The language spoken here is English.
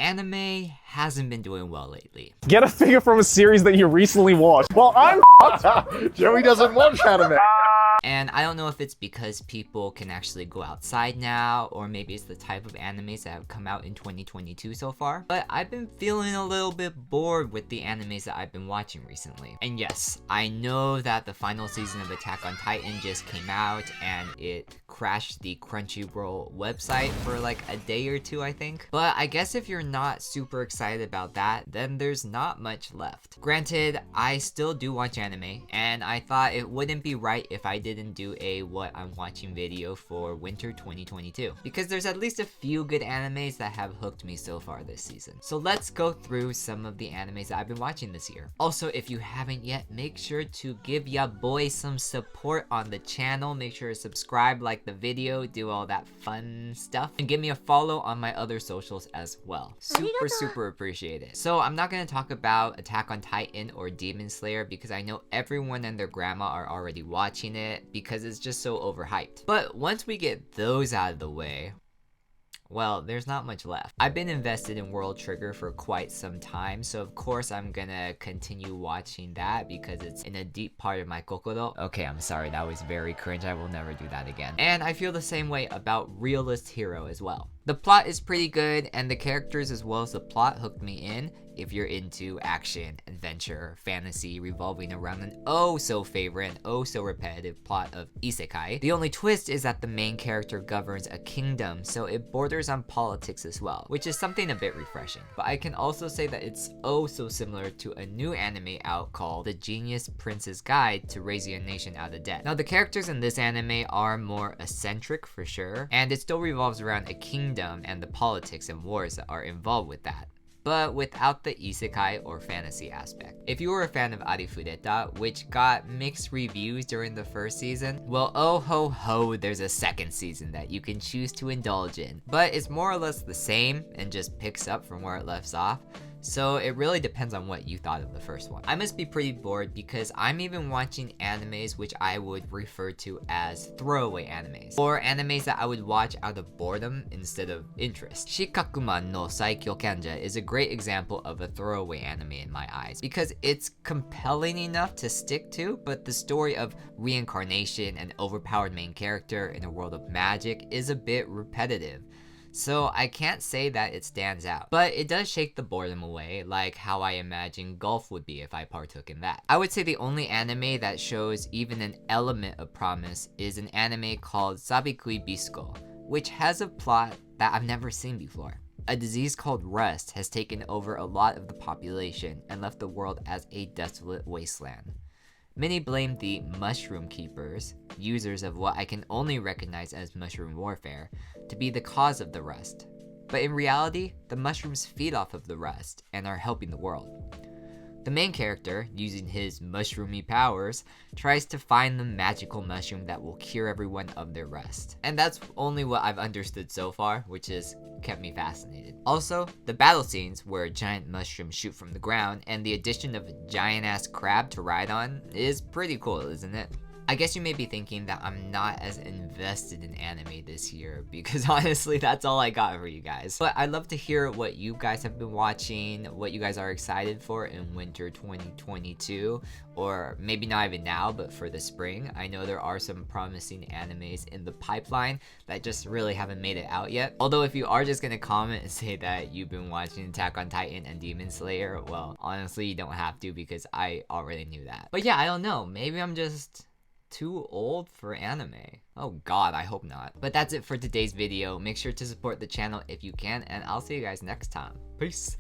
Anime hasn't been doing well lately. Get a figure from a series that you recently watched. Well, I'm Joey doesn't watch anime. And I don't know if it's because people can actually go outside now, or maybe it's the type of animes that have come out in 2022 so far. But I've been feeling a little bit bored with the animes that I've been watching recently. And yes, I know that the final season of Attack on Titan just came out and it crashed the Crunchyroll website for like a day or two, I think. But I guess if you're not super excited about that, then there's not much left. Granted, I still do watch anime, and I thought it wouldn't be right if I didn't do a what I'm watching video for winter 2022, because there's at least a few good animes that have hooked me so far this season. So let's go through some of the animes that I've been watching this year. Also, if you haven't yet, make sure to give ya boy some support on the channel. Make sure to subscribe, like the video, do all that fun stuff, and give me a follow on my other socials as well. Super appreciate it. So I'm not gonna talk about Attack on Titan or Demon Slayer because I know everyone and their grandma are already watching it because it's just so overhyped. But once we get those out of the way, well, there's not much left. I've been invested in World Trigger for quite some time, so of course I'm gonna continue watching that because it's in a deep part of my kokoro. Okay, I'm sorry, that was very cringe. I will never do that again. And I feel the same way about Realist Hero as well. The plot is pretty good, and the characters as well as the plot hooked me in if you're into action, adventure, fantasy revolving around an oh so favorite and oh so repetitive plot of isekai. The only twist is that the main character governs a kingdom, so it borders on politics as well, which is something a bit refreshing. But I can also say that it's oh so similar to a new anime out called The Genius Prince's Guide to Raising a Nation Out of Debt. Now the characters in this anime are more eccentric for sure, and it still revolves around a kingdom and the politics and wars that are involved with that, but without the isekai or fantasy aspect. If you were a fan of Arifudeta, which got mixed reviews during the first season, well, oh ho ho, there's a second season that you can choose to indulge in. But it's more or less the same and just picks up from where it left off. So it really depends on what you thought of the first one. I must be pretty bored because I'm even watching animes which I would refer to as throwaway animes, or animes that I would watch out of boredom instead of interest. Sakakuma no Saikyo Kenja is a great example of a throwaway anime in my eyes because it's compelling enough to stick to, but the story of reincarnation and overpowered main character in a world of magic is a bit repetitive. So I can't say that it stands out, but it does shake the boredom away, like how I imagine golf would be if I partook in that. I would say the only anime that shows even an element of promise is an anime called Sabikui Biscol, which has a plot that I've never seen before. A disease called rust has taken over a lot of the population and left the world as a desolate wasteland. Many blame the mushroom keepers, users of what I can only recognize as mushroom warfare, to be the cause of the rust. But in reality, the mushrooms feed off of the rust and are helping the world. The main character, using his mushroomy powers, tries to find the magical mushroom that will cure everyone of their rust. And that's only what I've understood so far, which has kept me fascinated. Also, the battle scenes where giant mushrooms shoot from the ground and the addition of a giant-ass crab to ride on is pretty cool, isn't it? I guess you may be thinking that I'm not as invested in anime this year because honestly that's all I got for you guys. But I'd love to hear what you guys have been watching, what you guys are excited for in winter 2022, or maybe not even now but for the spring. I know there are some promising animes in the pipeline that just really haven't made it out yet. Although if you are just gonna comment and say that you've been watching Attack on Titan and Demon Slayer, well honestly you don't have to because I already knew that. But yeah, I don't know, maybe I'm just too old for anime. Oh god, I hope not. But that's it for today's video. Make sure to support the channel if you can, and I'll see you guys next time. Peace.